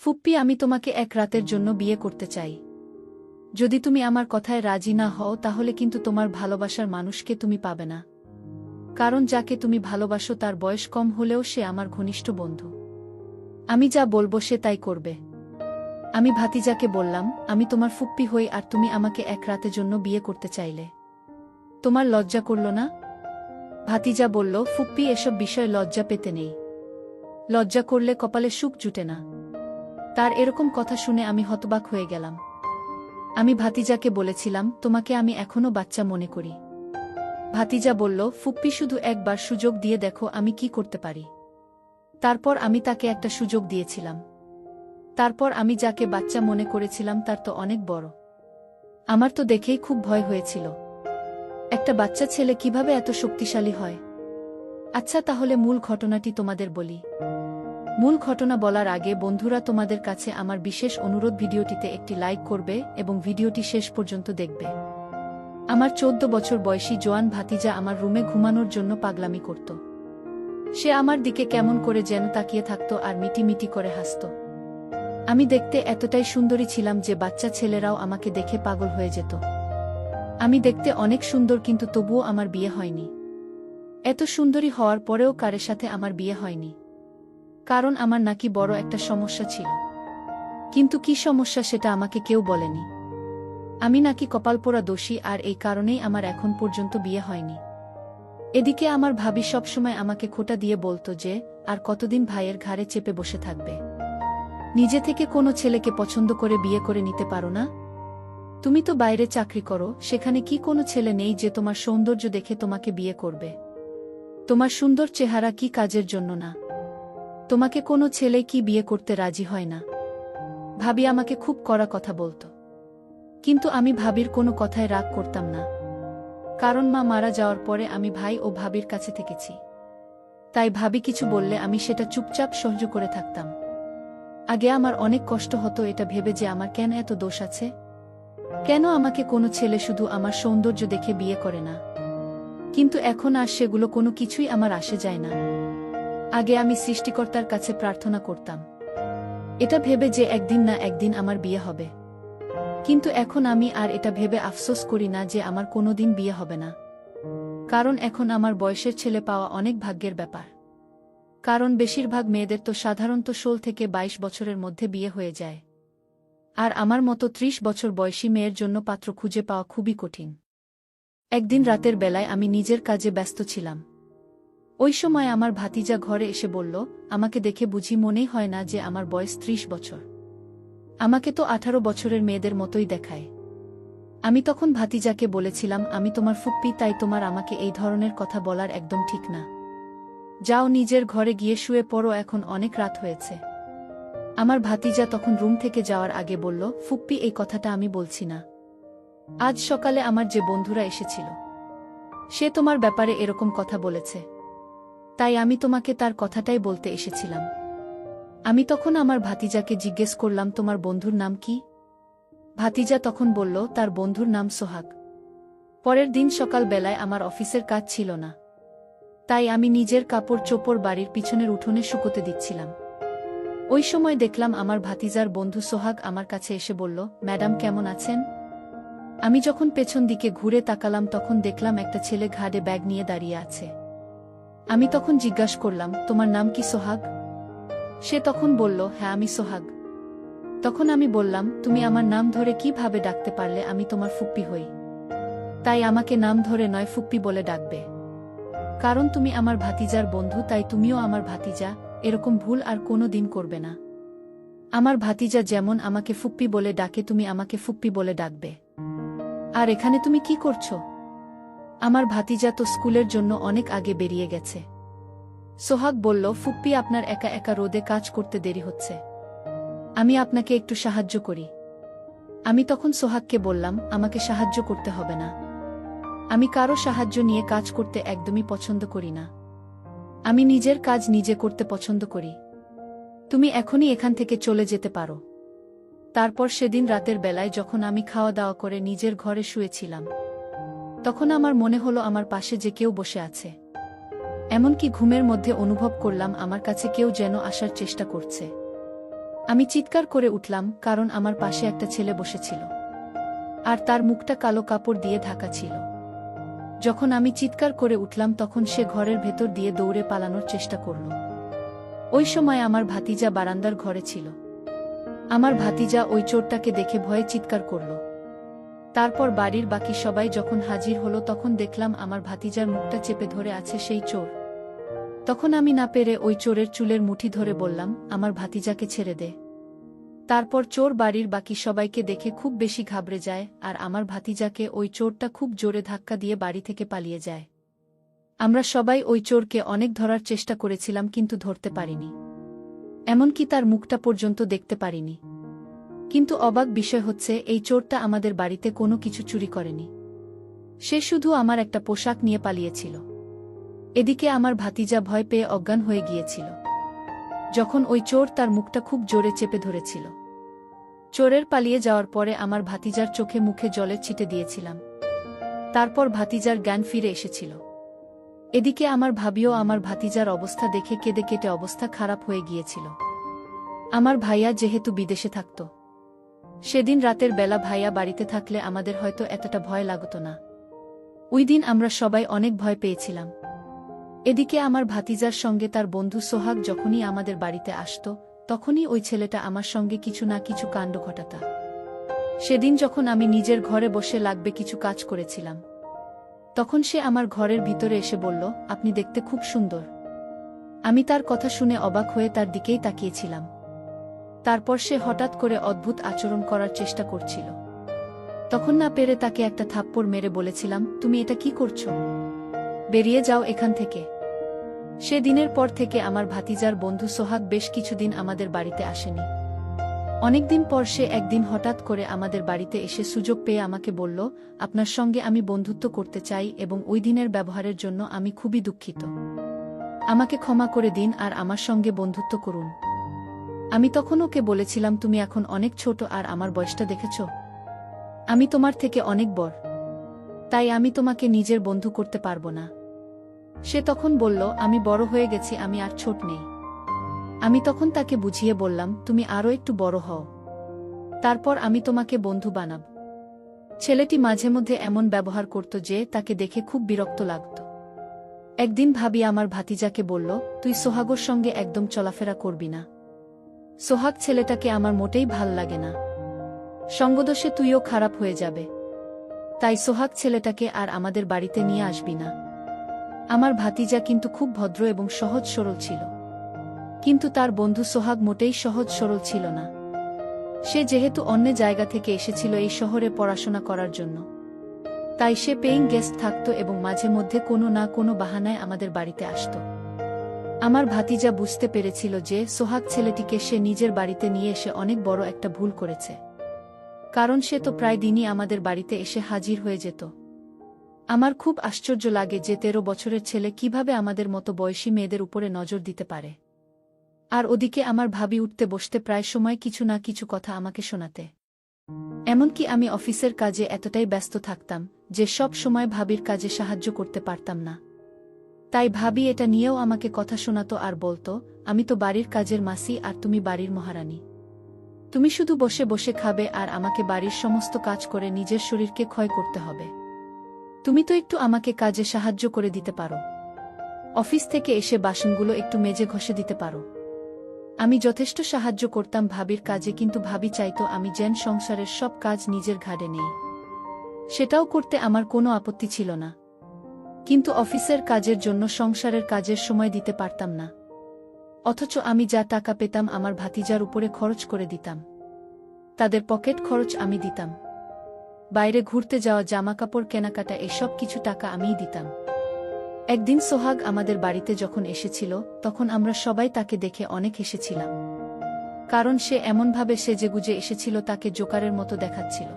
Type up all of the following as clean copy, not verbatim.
ফুপ্পি, আমি তোমাকে এক রাতের জন্য বিয়ে করতে চাই। যদি তুমি আমার কথায় রাজি না হও তাহলে কিন্তু তোমার ভালোবাসার মানুষকে তুমি পাবে না। কারণ যাকে তুমি ভালোবাসো তার বয়স কম হলেও সে আমার ঘনিষ্ঠ বন্ধু। আমি যা বলবো সে তাই করবে। আমি ভাতিজাকে বললাম, আমি তোমার ফুপ্পি হই আর তুমি আমাকে এক রাতের জন্য বিয়ে করতে চাইলে তোমার লজ্জা করল না? ভাতিজা বলল, ফুপ্পি, এসব বিষয়ে লজ্জা পেতে নেই। লজ্জা করলে কপালে সুখ জুটে না। তার এরকম কথা শুনে আমি হতবাক হয়ে গেলাম। আমি ভাতিজাকে বলেছিলাম, তোমাকে আমি এখনো বাচ্চা মনে করি। ভাতিজা বলল, ফুপ্পি, শুধু একবার সুযোগ দিয়ে দেখো আমি কি করতে পারি। তারপর আমি তাকে একটা সুযোগ দিয়েছিলাম। তারপর আমি যাকে বাচ্চা মনে করেছিলাম তার তো অনেক বড়। আমার তো দেখেই খুব ভয় হয়েছিল। একটা বাচ্চা ছেলে কিভাবে এত শক্তিশালী হয়? আচ্ছা, তাহলে মূল ঘটনাটি তোমাদের বলি। মূল ঘটনা বলার আগে বন্ধুরা, তোমাদের কাছে আমার বিশেষ অনুরোধ, ভিডিওটিতে একটি লাইক করবে এবং ভিডিওটি শেষ পর্যন্ত দেখবে। আমার 14 বছর বয়সী জোয়ান ভাতিজা আমার রুমে ঘুমানোর জন্য পাগলামি করত। সে আমার দিকে কেমন করে যেন তাকিয়ে থাকত আর মিটি করে হাসত। আমি দেখতে এতটাই সুন্দরী ছিলাম যে বাচ্চা ছেলেরাও আমাকে দেখে পাগল হয়ে যেত। আমি দেখতে অনেক সুন্দর, কিন্তু তবুও আমার বিয়ে হয়নি। এত সুন্দরী হওয়ার পরেও কারের সাথে আমার বিয়ে হয়নি। কারণ আমার নাকি বড় একটা সমস্যা ছিল। কিন্তু কি সমস্যা সেটা আমাকে কেউ বলেনি। আমি নাকি কপালপোড়া দোষী, আর এই কারণেই আমার এখন পর্যন্ত বিয়ে হয়নি। এদিকে আমার ভাবি সবসময় আমাকে খোঁটা দিয়ে বলতো যে, আর কতদিন ভাইয়ের ঘাড়ে চেপে বসে থাকবে? নিজে থেকে কোনো ছেলেকে পছন্দ করে বিয়ে করে নিতে পারো না? তুমি তো বাইরে চাকরি করো, সেখানে কি কোনো ছেলে নেই যে তোমার সৌন্দর্য দেখে তোমাকে বিয়ে করবে? তোমার সুন্দর চেহারা কি কাজের জন্য না? তোমাকে কোনো ছেলে কি বিয়ে করতে রাজি হয় না? ভাবি আমাকে খুব কড়া কথা বলত। কিন্তু আমি ভাবির কোনো কথায় রাগ করতাম না। কারণ মা মারা যাওয়ার পরে আমি ভাই ও ভাবির কাছে থেকেছি। তাই ভাবি কিছু বললে আমি সেটা চুপচাপ সহ্য করে থাকতাম। আগে আমার অনেক কষ্ট হতো এটা ভেবে যে আমার কেন এত দোষ আছে। কেন আমাকে কোনো ছেলে শুধু আমার সৌন্দর্য দেখে বিয়ে করে না? কিন্তু এখন আর সেগুলো কোনো কিছুই আমার আসে যায় না। আগে আমি সৃষ্টিকর্তার কাছে প্রার্থনা করতাম, এটা ভেবে যে একদিন না একদিন আমার বিয়ে হবে। কিন্তু এখন আমি আর এটা ভেবে আফসোস করি না যে আমার কোনোদিন বিয়ে হবে না। কারণ এখন আমার বয়সের ছেলে পাওয়া অনেক ভাগ্যের ব্যাপার। কারণ বেশিরভাগ মেয়েদের তো সাধারণত 16 থেকে 22 বছরের মধ্যে বিয়ে হয়ে যায়। আর আমার মতো 30 বছর বয়সী মেয়ের জন্য পাত্র খুঁজে পাওয়া খুবই কঠিন। একদিন রাতের বেলায় আমি নিজের কাজে ব্যস্ত ছিলাম। ওই সময় আমার ভাতিজা ঘরে এসে বলল, আমাকে দেখে বুঝি মনেই হয় না যে আমার বয়স 30 বছর। আমাকে তো 18 বছরের মেয়েদের মতোই দেখায়। আমি তখন ভাতিজাকে বলেছিলাম, আমি তোমার ফুপ্পি, তাই তোমার আমাকে এই ধরনের কথা বলার একদম ঠিক না। যাও নিজের ঘরে গিয়ে শুয়ে পড়ো, এখন অনেক রাত হয়েছে। আমার ভাতিজা তখন রুম থেকে যাওয়ার আগে বলল, ফুপ্পি, এই কথাটা আমি বলছি না। আজ সকালে আমার যে বন্ধুরা এসেছিল সে তোমার ব্যাপারে এরকম কথা বলেছে। তাই আমি তোমাকে তার কথাটাই বলতে এসেছিলাম। আমি তখন আমার ভাতিজাকে জিজ্ঞেস করলাম, তোমার বন্ধুর নাম কি? ভাতিজা তখন বলল, তার বন্ধুর নাম সোহাগ। পরের দিন সকাল বেলায় আমার অফিসের কাজ ছিল না। তাই আমি নিজের কাপড় চোপড় বাড়ির পিছনের উঠোনে শুকোতে দিচ্ছিলাম। ওই সময় দেখলাম আমার ভাতিজার বন্ধু সোহাগ আমার কাছে এসে বলল, ম্যাডাম কেমন আছেন? আমি যখন পেছন দিকে ঘুরে তাকালাম তখন দেখলাম একটা ছেলে ঘাড়ে ব্যাগ নিয়ে দাঁড়িয়ে আছে। আমি তখন জিজ্ঞাসা করলাম, তোমার নাম কি সোহাগ? সে তখন বলল, হ্যাঁ আমি সোহাগ। তখন আমি বললাম, তুমি আমার নাম ধরে কিভাবে ডাকতে পারলে? আমি তোমার ফুপ্পি হই। তাই আমাকে নাম ধরে নয়, ফুপ্পি বলে ডাকবে। কারণ তুমি আমার ভাতিজার বন্ধু, তাই তুমিও আমার ভাতিজা, এরকম ভুল আর কোনো দিন করবে না। আমার ভাতিজা যেমন আমাকে ফুপ্পি বলে ডাকে, তুমি আমাকে ফুপ্পি বলে ডাকবে। আর এখানে তুমি কি করছো? আমার ভাতিজা তো স্কুলের জন্য অনেক আগে বেরিয়ে গেছে। সোহাগ বলল, ফুপ্পি, আপনার একা একা রোদে কাজ করতে দেরি হচ্ছে, আমি আপনাকে একটু সাহায্য করি। আমি তখন সোহাগকে বললাম, আমাকে সাহায্য করতে হবে না। আমি কারো সাহায্য নিয়ে কাজ করতে একদমই পছন্দ করি না। আমি নিজের কাজ নিজে করতে পছন্দ করি। তুমি এখনই এখান থেকে চলে যেতে পারো। তারপর সেদিন রাতের বেলায় যখন আমি খাওয়া দাওয়া করে নিজের ঘরে শুয়েছিলাম, তখন আমার মনে হলো আমার পাশে যে কেউ বসে আছে। এমনকি ঘুমের মধ্যে অনুভব করলাম আমার কাছে কেউ যেন আসার চেষ্টা করছে। আমি চিৎকার করে উঠলাম, কারণ আমার পাশে একটা ছেলে বসেছিল আর তার মুখটা কালো কাপড় দিয়ে ঢাকা ছিল। যখন আমি চিৎকার করে উঠলাম তখন সে ঘরের ভেতর দিয়ে দৌড়ে পালানোর চেষ্টা করল। ওই সময় আমার ভাতিজা বারান্দার ঘরে ছিল। আমার ভাতিজা ওই চোরটাকে দেখে ভয়ে চিৎকার করল। তারপর বাড়ির বাকি সবাই যখন হাজির হলো তখন দেখলাম আমার ভাতিজার মুখটা চেপে ধরে আছে সেই চোর। তখন আমি না পেরে ওই চোরের চুলের মুঠি ধরে বললাম, আমার ভাতিজাকে ছেড়ে দে। তারপর চোর বাড়ির বাকি সবাইকে দেখে খুব বেশি ঘাবড়ে যায় আর আমার ভাতিজাকে ওই চোরটা খুব জোরে ধাক্কা দিয়ে বাড়ি থেকে পালিয়ে যায়। আমরা সবাই ওই চোরকে অনেক ধরার চেষ্টা করেছিলাম কিন্তু ধরতে পারিনি, এমনকি তার মুখটা পর্যন্ত দেখতে পারিনি। কিন্তু অবাক বিষয় হচ্ছে এই চোরটা আমাদের বাড়িতে কোনো কিছু চুরি করেনি, সে শুধু আমার একটা পোশাক নিয়ে পালিয়েছিল। এদিকে আমার ভাতিজা ভয় পেয়ে অজ্ঞান হয়ে গিয়েছিল যখন ওই চোর তার মুখটা খুব জোরে চেপে ধরেছিল। চোরের পালিয়ে যাওয়ার পরে আমার ভাতিজার চোখে মুখে জলের ছিটে দিয়েছিলাম। তারপর ভাতিজার জ্ঞান ফিরে এসেছিল। এদিকে আমার ভাবিও আমার ভাতিজার অবস্থা দেখে কেঁদে কেটে অবস্থা খারাপ হয়ে গিয়েছিল। আমার ভাইয়া যেহেতু বিদেশে থাকত, সেদিন রাতের বেলা ভাইয়া বাড়িতে থাকলে আমাদের হয়তো এতটা ভয় লাগত না। ওই দিন আমরা সবাই অনেক ভয় পেয়েছিলাম। এদিকে আমার ভাতিজার সঙ্গে তার বন্ধু সোহাগ যখনই আমাদের বাড়িতে আসত তখনই ওই ছেলেটা আমার সঙ্গে কিছু না কিছু কাণ্ড ঘটাত। সেদিন যখন আমি নিজের ঘরে বসে লাগবে কিছু কাজ করেছিলাম তখন সে আমার ঘরের ভিতরে এসে বলল, আপনি দেখতে খুব সুন্দর। আমি তার কথা শুনে অবাক হয়ে তার দিকেই তাকিয়েছিলাম। তারপর সে হঠাৎ করে অদ্ভুত আচরণ করার চেষ্টা করছিল। তখন না পেরে তাকে একটা থাপ্পড় মেরে বলেছিলাম, তুমি এটা কি করছো? বেরিয়ে যাও এখান থেকে। সে দিনের পর থেকে আমার ভাতিজার বন্ধু সোহাগ বেশ কিছুদিন আমাদের বাড়িতে আসেনি। অনেকদিন পর সে একদিন হঠাৎ করে আমাদের বাড়িতে এসে সুযোগ পেয়ে আমাকে বলল, আপনার সঙ্গে আমি বন্ধুত্ব করতে চাই এবং ওই দিনের ব্যবহারের জন্য আমি খুবই দুঃখিত। আমাকে ক্ষমা করে দিন আর আমার সঙ্গে বন্ধুত্ব করুন। আমি তখন ওকে বলেছিলাম, তুমি এখন অনেক ছোট আর আমার বয়সটা দেখেছ, আমি তোমার থেকে অনেক বড়, তাই আমি তোমাকে নিজের বন্ধু করতে পারবো না। সে তখন বলল, আমি বড় হয়ে গেছি, আমি আর ছোট নেই। আমি তখন তাকে বুঝিয়ে বললাম, তুমি আরও একটু বড় হও, তারপর আমি তোমাকে বন্ধু বানাব। ছেলেটি মাঝে মধ্যে এমন ব্যবহার করত যে তাকে দেখে খুব বিরক্ত লাগত। একদিন ভাবি আমার ভাতিজাকে বলল, তুই সোহাগর সঙ্গে একদম চলাফেরা করবি না। সোহাগ ছেলেটাকে আমার মোটেই ভাল লাগে না, সঙ্গদোষে তুইও খারাপ হয়ে যাবে, তাই সোহাগ ছেলেটাকে আর আমাদের বাড়িতে নিয়ে আসবি না। আমার ভাতিজা কিন্তু খুব ভদ্র এবং সহজ সরল ছিল, কিন্তু তার বন্ধু সোহাগ মোটেই সহজ সরল ছিল না। সে যেহেতু অন্য জায়গা থেকে এসেছিল এই শহরে পড়াশোনা করার জন্য, তাই সে পেইং গেস্ট থাকত এবং মাঝে মধ্যে কোনো না কোনো বাহানায় আমাদের বাড়িতে আসত। আমার ভাতিজা বুঝতে পেরেছিল যে সোহাগ ছেলেটিকে সে নিজের বাড়িতে নিয়ে এসে অনেক বড় একটা ভুল করেছে, কারণ সে তো প্রায় দিনই আমাদের বাড়িতে এসে হাজির হয়ে যেত। আমার খুব আশ্চর্য লাগে যে 13 বছরের ছেলে কিভাবে আমাদের মতো বয়সী মেয়েদের উপরে নজর দিতে পারে। আর ওদিকে আমার ভাবি উঠতে বসতে প্রায় সময় কিছু না কিছু কথা আমাকে শোনাতে। এমনকি আমি অফিসের কাজে এতটাই ব্যস্ত থাকতাম যে সব সময় ভাবির কাজে সাহায্য করতে পারতাম না। তাই ভাবি এটা নিয়েও আমাকে কথা শোনাতো আর বলতো, আমি তো বাড়ির কাজের মাসি আর তুমি বাড়ির মহারানী। তুমি শুধু বসে বসে খাবে আর আমাকে বাড়ির সমস্ত কাজ করে নিজের শরীরকে ক্ষয় করতে হবে। তুমি তো একটু আমাকে কাজে সাহায্য করে দিতে পারো, অফিস থেকে এসে বাসনগুলো একটু মেজে ঘষে দিতে পারো। আমি যথেষ্ট সাহায্য করতাম ভাবির কাজে, কিন্তু ভাবি চাইতো আমি যেন সংসারের সব কাজ নিজের ঘাড়ে নেই। সেটাও করতে আমার কোনো আপত্তি ছিল না, কিন্তু অফিসের কাজের জন্য সংসারের কাজের সময় দিতে পারতাম না। অথচ আমি যা টাকা পেতাম আমার ভাতিজার উপরে খরচ করে দিতাম। তাদের পকেট খরচ আমি দিতাম, বাইরে ঘুরতে যাওয়া, জামাকাপড় কেনাকাটা, এসব কিছু টাকা আমিই দিতাম। একদিন সোহাগ আমাদের বাড়িতে যখন এসেছিল তখন আমরা সবাই তাকে দেখে অনেক হেসেছিলাম, কারণ সে এমনভাবে সেজেগুজে এসেছিল তাকে জোকারের মতো দেখাচ্ছিল।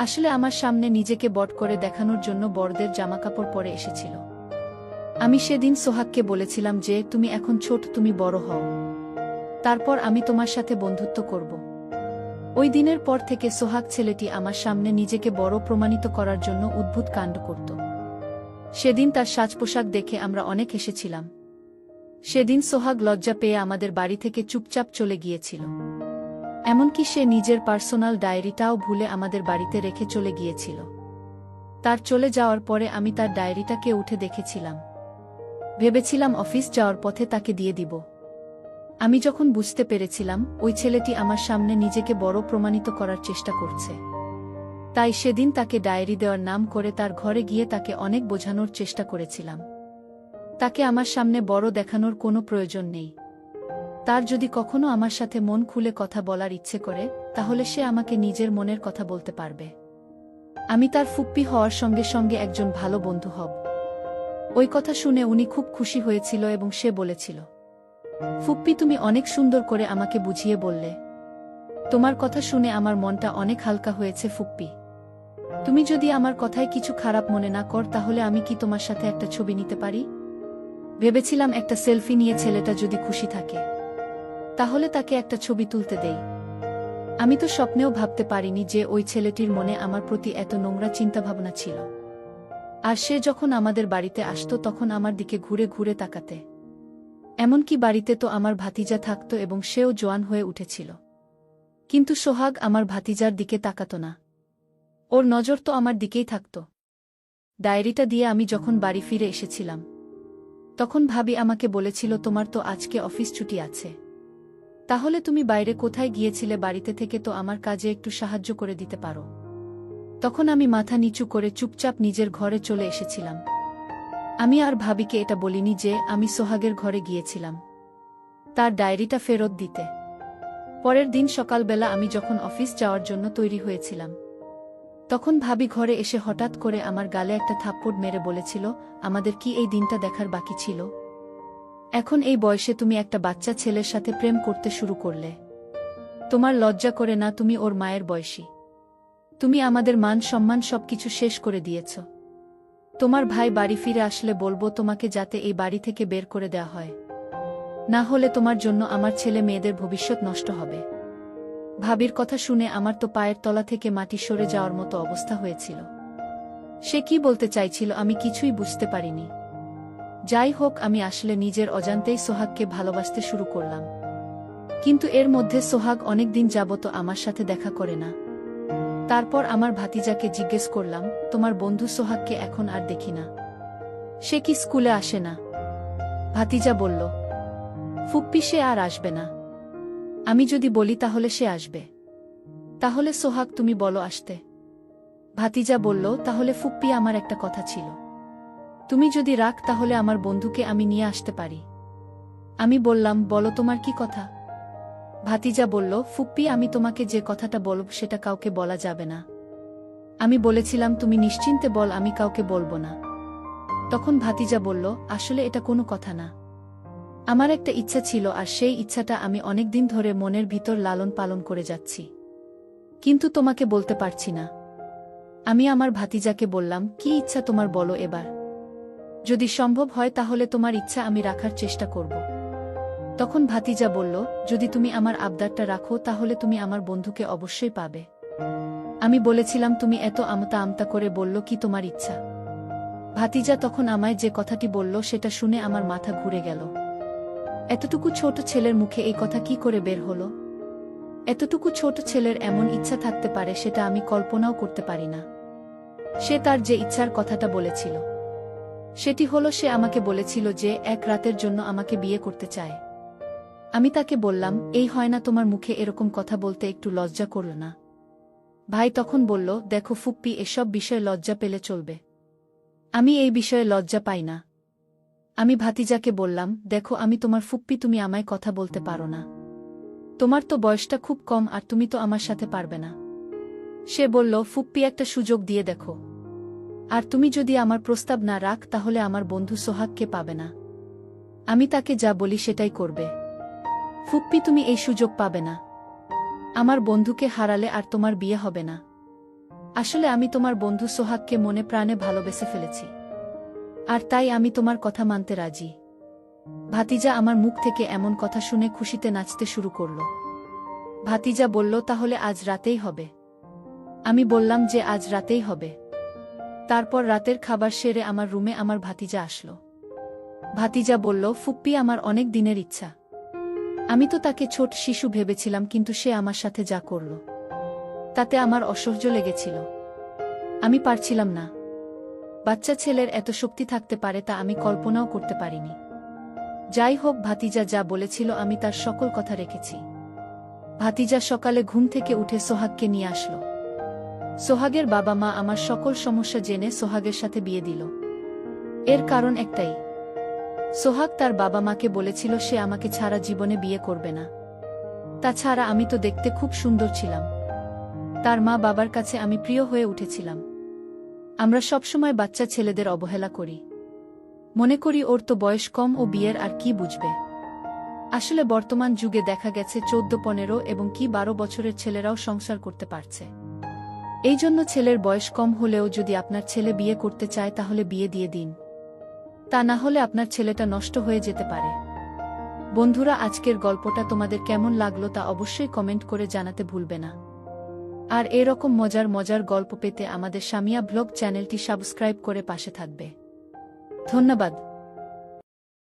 আসলে আমার সামনে নিজেকে বড় করে দেখানোর জন্য বড়দের জামাকাপড় পরে এসেছিল। আমি সেদিন সোহাগকে বলেছিলাম যে তুমি এখন ছোট, তুমি বড় হও, তারপর আমি তোমার সাথে বন্ধুত্ব করব। ওই দিনের পর থেকে সোহাগ ছেলেটি আমার সামনে নিজেকে বড় প্রমাণিত করার জন্য অদ্ভুত কাণ্ড করত। সেদিন তার সাজ পোশাক দেখে আমরা অনেক হেসেছিলাম। সেদিন সোহাগ লজ্জা পেয়ে আমাদের বাড়ি থেকে চুপচাপ চলে গিয়েছিল। এমনকি সে নিজের পার্সোনাল ডায়েরিটাও ভুলে আমাদের বাড়িতে রেখে চলে গিয়েছিল। তার চলে যাওয়ার পরে আমি তার ডায়েরিটাকে উঠে দেখেছিলাম। ভেবেছিলাম অফিস যাওয়ার পথে তাকে দিয়ে দিব। আমি যখন বুঝতে পেরেছিলাম ওই ছেলেটি আমার সামনে নিজেকে বড় প্রমাণিত করার চেষ্টা করছে, তাই সেদিন তাকে ডায়েরি দেওয়ার নাম করে তার ঘরে গিয়ে তাকে অনেক বোঝানোর চেষ্টা করেছিলাম। তাকে আমার সামনে বড় দেখানোর কোনো প্রয়োজন নেই। তার যদি কখনো আমার সাথে মন খুলে কথা বলার ইচ্ছে করে, তাহলে সে আমাকে নিজের মনের কথা বলতে পারবে। আমি তার ফুপ্পি হওয়ার সঙ্গে সঙ্গে একজন ভালো বন্ধু হব। ওই কথা শুনে উনি খুব খুশি হয়েছিল এবং সে বলেছিল, ফুপ্পি তুমি অনেক সুন্দর করে আমাকে বুঝিয়ে বললে। তোমার কথা শুনে আমার মনটা অনেক হালকা হয়েছে ফুপ্পি। তুমি যদি আমার কথায় কিছু খারাপ মনে না কর, তাহলে আমি কি তোমার সাথে একটা ছবি নিতে পারি? ভেবেছিলাম একটা সেলফি নিয়ে ছেলেটা যদি খুশি থাকে, তাহলে তাকে একটা ছবি তুলতে দেই। আমি তো স্বপ্নেও ভাবতে পারিনি যে ওই ছেলেটির মনে আমার প্রতি এত নোংরা চিন্তাভাবনা ছিল। আর সে যখন আমাদের বাড়িতে আসতো তখন আমার দিকে ঘুরে ঘুরে তাকাতে। এমনকি বাড়িতে তো আমার ভাতিজা থাকত এবং সেও জোয়ান হয়ে উঠেছিল। কিন্তু সোহাগ আমার ভাতিজার দিকে তাকাত না। ওর নজর তো আমার দিকেই থাকত। ডায়েরিটা দিয়ে আমি যখন বাড়ি ফিরে এসেছিলাম, তখন ভাবি আমাকে বলেছিল, তোমার তো আজকে অফিস ছুটি আছে, তাহলে তুমি বাইরে কোথায় গিয়েছিলে? বাড়িতে থেকে তো আমার কাজে একটু সাহায্য করে দিতে পারো। তখন আমি মাথা নিচু করে চুপচাপ নিজের ঘরে চলে এসেছিলাম। আমি আর ভাবিকে এটা বলিনি যে আমি সোহাগের ঘরে গিয়েছিলাম তার ডায়েরিটা ফেরত দিতে। পরের দিন সকালবেলা আমি যখন অফিস যাওয়ার জন্য তৈরি হয়েছিলাম, তখন ভাবি ঘরে এসে হঠাৎ করে আমার গালে একটা থাপ্পড় মেরে বলেছিল, আমাদের কি এই দিনটা দেখার বাকি ছিল? এখন এই বয়সে তুমি একটা বাচ্চা ছেলের সাথে প্রেম করতে শুরু করলে। তোমার লজ্জা করে না? তুমি ওর মায়ের বয়সী। তুমি আমাদের মান সম্মান সবকিছু শেষ করে দিয়েছ। তোমার ভাই বাড়ি ফিরে আসলে বলবো তোমাকে যাতে এই বাড়ি থেকে বের করে দেওয়া হয়, না হলে তোমার জন্য আমার ছেলে মেয়েদের ভবিষ্যৎ নষ্ট হবে। ভাবির কথা শুনে আমার তো পায়ের তলা থেকে মাটি সরে যাওয়ার মতো অবস্থা হয়েছিল। সে কি বলতে চাইছিল আমি কিছুই বুঝতে পারিনি। যাই হোক, আমি আসলে নিজের অজান্তেই সোহাগকে ভালোবাসতে শুরু করলাম। কিন্তু এর মধ্যে সোহাগ অনেকদিন যাবত আমার সাথে দেখা করে না। তারপর আমার ভাতিজাকে জিজ্ঞেস করলাম, তোমার বন্ধু সোহাগকে এখন আর দেখি না, সে কি স্কুলে আসে না? ভাতিজা বলল, ফুপ্পি সে আর আসবে না। আমি যদি বলি তাহলে সে আসবে। তাহলে সোহাগ তুমি বলো আসতে। ভাতিজা বলল, তাহলে ফুপ্পি আমার একটা কথা ছিল, তুমি যদি রাখ তাহলে আমার বন্ধুকে আমি নিয়ে আসতে পারি। আমি বললাম, বলো তোমার কি কথা? ভাতিজা বলল, ফুপ্পি আমি তোমাকে যে কথাটা বলব সেটা কাউকে বলা যাবে না। আমি বলেছিলাম তুমি নিশ্চিন্তে বল, আমি কাউকে বলবো না। তখন ভাতিজা বলল, আসলে এটা কোনো কথা না। আমার একটা ইচ্ছা ছিল আর সেই ইচ্ছাটা আমি অনেকদিন ধরে মনের ভিতর লালন পালন করে যাচ্ছি, কিন্তু তোমাকে বলতে পারছি না। আমি আমার ভাতিজাকে বললাম, কি ইচ্ছা তোমার বলো এবার। যদি সম্ভব হয় তাহলে তোমার ইচ্ছা আমি রাখার চেষ্টা করব। তখন ভাতিজা বলল, যদি তুমি আমার আবদারটা রাখো তাহলে তুমি আমার বন্ধুকে অবশ্যই পাবে। আমি বলেছিলাম, তুমি এত আমতা আমতা করে বলল কি তোমার ইচ্ছা? ভাতিজা তখন আমায় যে কথাটি বলল সেটা শুনে আমার মাথা ঘুরে গেল। এতটুকু ছোট ছেলের মুখে এই কথা কি করে বের হলো? এতটুকু ছোট ছেলের এমন ইচ্ছা থাকতে পারে সেটা আমি কল্পনাও করতে পারি না। সে তার যে ইচ্ছার কথাটা বলেছিল সেটি হলো, সে আমাকে বলেছিল যে এক রাতের জন্য আমাকে বিয়ে করতে চায়। আমি তাকে বললাম, এই হয় না, তোমার মুখে এরকম কথা বলতে একটু লজ্জা করল না? ভাই তখন বলল, দেখো ফুপ্পি, এসব বিষয়ে লজ্জা পেলে চলবে। আমি এই বিষয়ে লজ্জা পাই না। আমি ভাতিজাকে বললাম, দেখো আমি তোমার ফুপ্পি, তুমি আমায় কথা বলতে পারো না। তোমার তো বয়সটা খুব কম আর তুমি তো আমার সাথে পারবে না। সে বলল, ফুপ্পি একটা সুযোগ দিয়ে দেখো। আর তুমি যদি আমার প্রস্তাব না রাখ তাহলে আমার বন্ধু সোহাগকে পাবে না। আমি তাকে যা বলি সেটাই করবে। ফুপ্পি তুমি এই সুযোগ পাবে না। আমার বন্ধুকে হারালে আর তোমার বিয়ে হবে না। আসলে আমি তোমার বন্ধু সোহাগকে মনে প্রাণে ভালোবেসে ফেলেছি, আর তাই আমি তোমার কথা মানতে রাজি। ভাতিজা আমার মুখ থেকে এমন কথা শুনে খুশিতে নাচতে শুরু করল। ভাতিজা বলল, তাহলে আজ রাতেই হবে। আমি বললাম যে আজ রাতেই হবে। তারপর রাতের খাবার সেরে আমার রুমে আমার ভাতিজা আসলো। ভাতিজা বলল, ফুপ্পি আমার অনেক দিনের ইচ্ছা। আমি তো তাকে ছোট শিশু ভেবেছিলাম, কিন্তু সে আমার সাথে যা করল তাতে আমার অসহ্য লেগেছিল। আমি পারছিলাম না। বাচ্চা ছেলের এত শক্তি থাকতে পারে তা আমি কল্পনাও করতে পারিনি। যাই হোক, ভাতিজা যা বলেছিল আমি তার সকল কথা রেখেছি। ভাতিজা সকালে ঘুম থেকে উঠে সোহাগকে নিয়ে আসলো। সোহাগের বাবা মা আমার সকল সমস্যা জেনে সোহাগের সাথে বিয়ে দিল। এর কারণ একটাই, সোহাগ তার বাবা মাকে বলেছিল সে আমাকে ছাড়া জীবনে বিয়ে করবে না। তাছাড়া আমি তো দেখতে খুব সুন্দর ছিলাম। তার মা বাবার কাছে আমি প্রিয় হয়ে উঠেছিলাম। আমরা সবসময় বাচ্চা ছেলেদের অবহেলা করি, মনে করি ওর তো বয়স কম, ও বিয়ের আর কি বুঝবে। আসলে বর্তমান যুগে দেখা গেছে 14-15 এবং কি 12 বছরের ছেলেরাও সংসার করতে পারছে। এই জন্য ছেলের বয়স কম হলেও যদি আপনার ছেলে বিয়ে করতে চায় তাহলে বিয়ে দিয়ে দিন, তা না হলে আপনার ছেলেটা নষ্ট হয়ে যেতে পারে। বন্ধুরা, আজকের গল্পটা তোমাদের কেমন লাগলো তা অবশ্যই কমেন্ট করে জানাতে ভুলবে না। আর এরকম মজার মজার গল্প পেতে আমাদের সামিয়া ব্লগ চ্যানেলটি সাবস্ক্রাইব করে পাশে থাকবে। ধন্যবাদ।